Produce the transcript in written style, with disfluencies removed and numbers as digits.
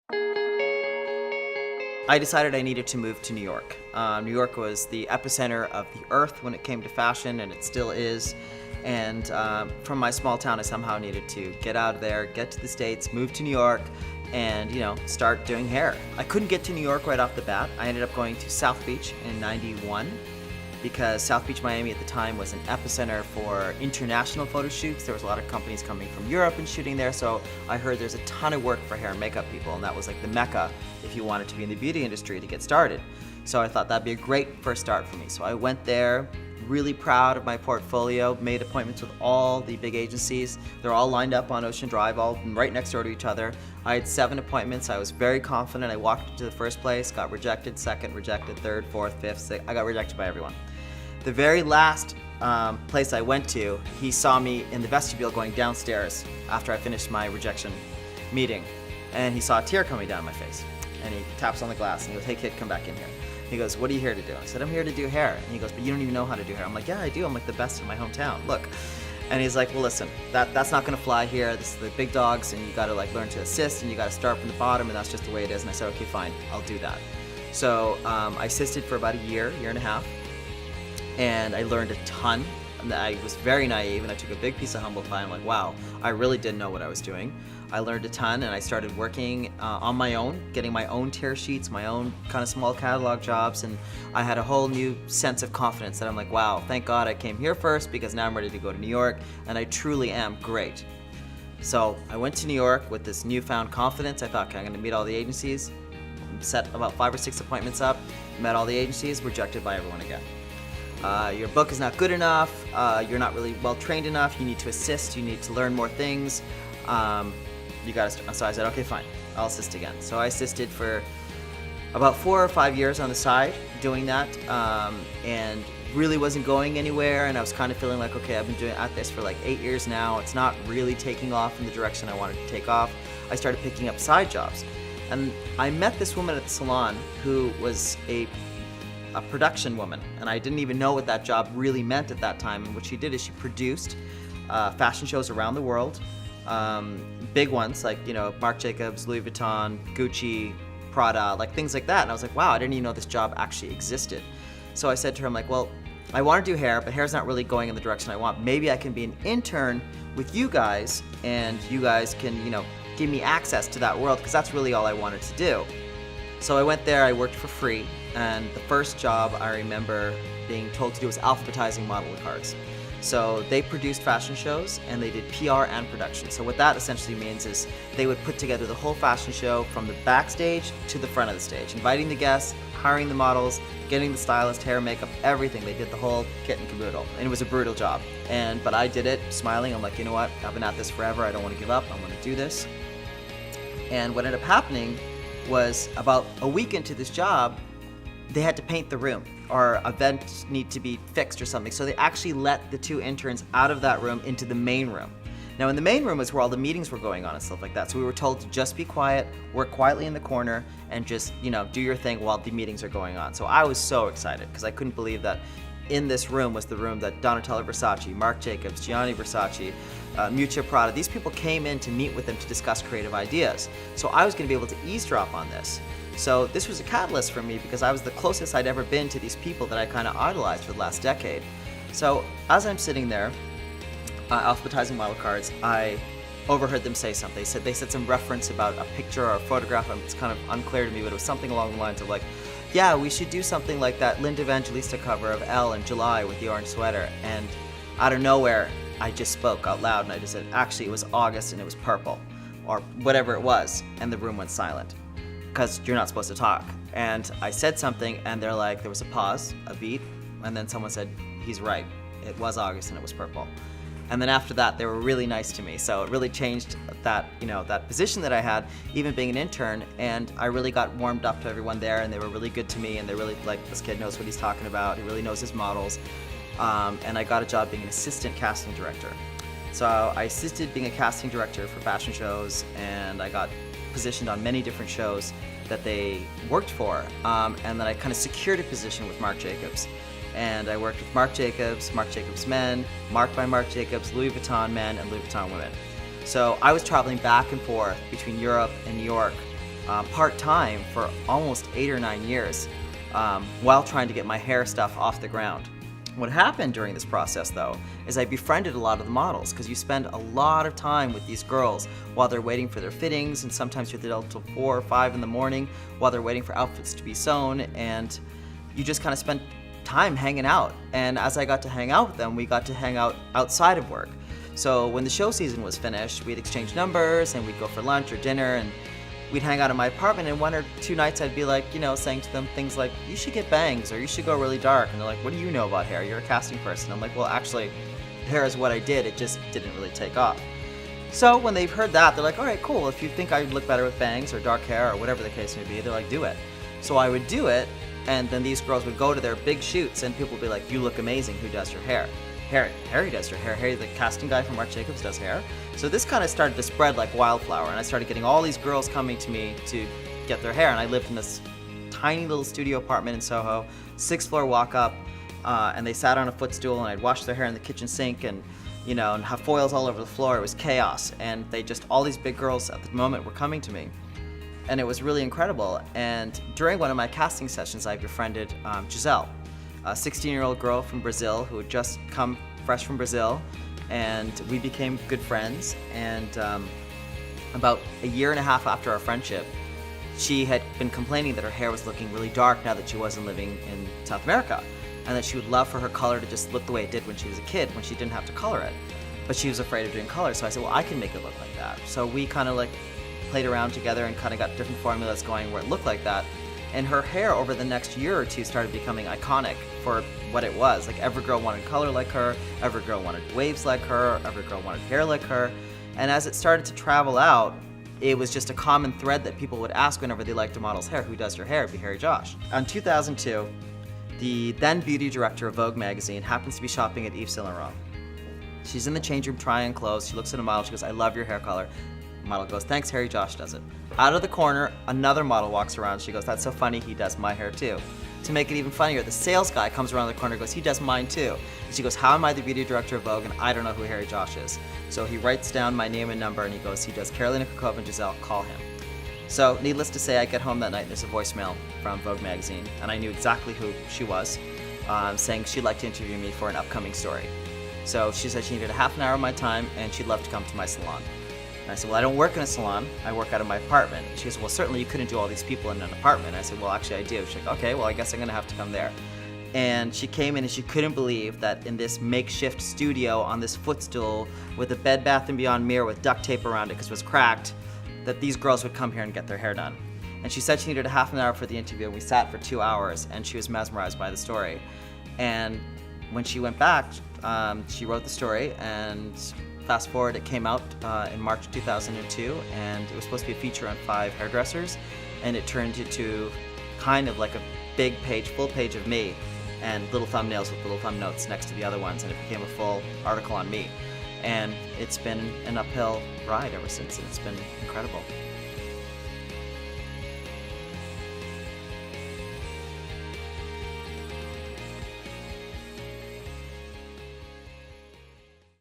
I decided I needed to move to New York. New York was the epicenter of the earth when it came to fashion, and it still is. And from my small town, I somehow needed to get out of there, get to the States, move to New York, and start doing hair. I couldn't get to New York right off the bat. I ended up going to South Beach in '91 because South Beach, Miami at the time was an epicenter for international photo shoots. There was a lot of companies coming from Europe and shooting there, so I heard there's a ton of work for hair and makeup people, and that was like the mecca if you wanted to be in the beauty industry to get started. So I thought that'd be a great first start for me. So I went there, really proud of my portfolio, made appointments with all the big agencies. They're all lined up on Ocean Drive, all right next door to each other. I had 7 appointments. I was very confident. I walked into the first place, got rejected, second, rejected, third, fourth, fifth, sixth. I got rejected by everyone. The very last place I went to, he saw me in the vestibule going downstairs after I finished my rejection meeting, and he saw a tear coming down my face. And he taps on the glass and he goes, "Hey kid, come back in here." He goes, "What are you here to do?" I said, "I'm here to do hair." And he goes, "But you don't even know how to do hair." I'm like, "Yeah, I do. I'm like the best in my hometown. Look." And he's like, "Well, listen, that's not gonna fly here. This is the big dogs, and you gotta like learn to assist, and you gotta start from the bottom, and that's just the way it is." And I said, "Okay, fine, I'll do that." So I assisted for about a year and a half, and I learned a ton. And I was very naive, and I took a big piece of humble pie. I'm like, wow, I really didn't know what I was doing. I learned a ton, and I started working on my own, getting my own tear sheets, my own kind of small catalog jobs, and I had a whole new sense of confidence that I'm like, wow, thank God I came here first, because now I'm ready to go to New York, and I truly am great. So I went to New York with this newfound confidence. I thought, okay, I'm gonna meet all the agencies, set about 5 or 6 appointments up, met all the agencies, rejected by everyone again. Your book is not good enough, you're not really well trained enough, you need to assist, you need to learn more things. So I said, okay, fine, I'll assist again. So I assisted for about 4 or 5 years on the side doing that, and really wasn't going anywhere, and I was kind of feeling like, okay, I've been doing at this for like 8 years now, it's not really taking off in the direction I wanted to take off. I started picking up side jobs, and I met this woman at the salon who was a production woman, and I didn't even know what that job really meant at that time. And what she did is she produced fashion shows around the world, big ones like Marc Jacobs, Louis Vuitton, Gucci, Prada, like things like that. And I was like, wow, I didn't even know this job actually existed. So I said to her, I'm like, well, I want to do hair, but hair's not really going in the direction I want. Maybe I can be an intern with you guys, and you guys can give me access to that world, because that's really all I wanted to do. So I went there, I worked for free, and the first job I remember being told to do was alphabetizing model cards. So they produced fashion shows, and they did PR and production. So what that essentially means is they would put together the whole fashion show from the backstage to the front of the stage, inviting the guests, hiring the models, getting the stylist, hair, makeup, everything. They did the whole kit and caboodle, and it was a brutal job. But I did it smiling. I'm like, you know what, I've been at this forever, I don't want to give up, I'm going to do this. And what ended up happening was, about a week into this job, they had to paint the room, or events need to be fixed or something. So they actually let the 2 interns out of that room into the main room. Now in the main room is where all the meetings were going on and stuff like that. So we were told to just be quiet, work quietly in the corner, and just do your thing while the meetings are going on. So I was so excited, because I couldn't believe that in this room was the room that Donatella Versace, Marc Jacobs, Gianni Versace, Miuccia Prada, these people came in to meet with them to discuss creative ideas. So I was going to be able to eavesdrop on this. So this was a catalyst for me, because I was the closest I'd ever been to these people that I kind of idolized for the last decade. So as I'm sitting there, alphabetizing model cards, I overheard them say something. They said some reference about a picture or a photograph. It's kind of unclear to me, but it was something along the lines of like, yeah, we should do something like that Linda Evangelista cover of Elle in July with the orange sweater. And out of nowhere, I just spoke out loud, and I just said, actually, it was August and it was purple, or whatever it was, and the room went silent, because you're not supposed to talk. And I said something, and they're like, there was a pause, a beat, and then someone said, he's right, it was August and it was purple. And then after that, they were really nice to me. So it really changed that, that position that I had, even being an intern. And I really got warmed up to everyone there, and they were really good to me. And they really like, this kid knows what he's talking about. He really knows his models. And I got a job being an assistant casting director. So I assisted being a casting director for fashion shows, and I got positioned on many different shows that they worked for. And then I kind of secured a position with Marc Jacobs. And I worked with Marc Jacobs Men, Marc by Marc Jacobs, Louis Vuitton Men, and Louis Vuitton Women. So I was traveling back and forth between Europe and New York part-time for almost 8 or 9 years while trying to get my hair stuff off the ground. What happened during this process, though, is I befriended a lot of the models, because you spend a lot of time with these girls while they're waiting for their fittings, and sometimes you're there till 4 or 5 in the morning while they're waiting for outfits to be sewn, and you just kind of spend time hanging out. And as I got to hang out with them, we got to hang out outside of work. So when the show season was finished, we'd exchange numbers, and we'd go for lunch or dinner, and we'd hang out in my apartment, and 1 or 2 nights I'd be like, saying to them things like, you should get bangs, or you should go really dark. And they're like, what do you know about hair? You're a casting person. I'm like, well, actually, hair is what I did. It just didn't really take off. So when they've heard that, they're like, all right, cool. If you think I would look better with bangs or dark hair or whatever the case may be, they're like, do it. So I would do it, and then these girls would go to their big shoots, and people would be like, you look amazing. Who does your hair? Harry does your hair. Harry, the casting guy from Marc Jacobs, does hair. So this kind of started to spread like wildflower, and I started getting all these girls coming to me to get their hair. And I lived in this tiny little studio apartment in Soho, 6th floor walk up, and they sat on a footstool, and I'd wash their hair in the kitchen sink, and and have foils all over the floor. It was chaos, and all these big girls at the moment were coming to me, and it was really incredible. And during one of my casting sessions, I befriended Giselle, a 16-year-old girl from Brazil who had just come fresh from Brazil, and we became good friends. And about a year and a half after our friendship, she had been complaining that her hair was looking really dark now that she wasn't living in South America, and that she would love for her color to just look the way it did when she was a kid, when she didn't have to color it. But she was afraid of doing color, so I said, well, I can make it look like that. So we kind of played around together and kind of got different formulas going where it looked like that. And her hair over the next year or two started becoming iconic for what it was. Every girl wanted color like her, every girl wanted waves like her, every girl wanted hair like her. And as it started to travel out, it was just a common thread that people would ask whenever they liked a model's hair, who does your hair? It'd be Harry Josh. In 2002, the then beauty director of Vogue magazine happens to be shopping at Yves Saint Laurent. She's in the change room trying clothes. She looks at a model, she goes, I love your hair color. The model goes, thanks, Harry Josh does it. Out of the corner, another model walks around. She goes, that's so funny, he does my hair too. To make it even funnier, the sales guy comes around the corner and goes, he does mine too. And she goes, how am I the beauty director of Vogue and I don't know who Harry Josh is? So he writes down my name and number, and he goes, he does Carolina Kokova and Giselle, call him. So needless to say, I get home that night and there's a voicemail from Vogue magazine, and I knew exactly who she was, saying she'd like to interview me for an upcoming story. So she said she needed a half an hour of my time and she'd love to come to my salon. And I said, well, I don't work in a salon, I work out of my apartment. She goes, well, certainly you couldn't do all these people in an apartment. I said, well, actually I do. She's like, okay, well, I guess I'm gonna have to come there. And she came in and she couldn't believe that in this makeshift studio on this footstool with a Bed Bath & Beyond mirror with duct tape around it because it was cracked, that these girls would come here and get their hair done. And she said she needed a half an hour for the interview, and we sat for 2 hours, and she was mesmerized by the story. And when she went back, she wrote the story, and fast forward, it came out in March 2002, and it was supposed to be a feature on 5 hairdressers, and it turned into kind of like a big page, full page of me, and little thumbnails with little thumb notes next to the other ones, and it became a full article on me. And it's been an uphill ride ever since, and it's been incredible.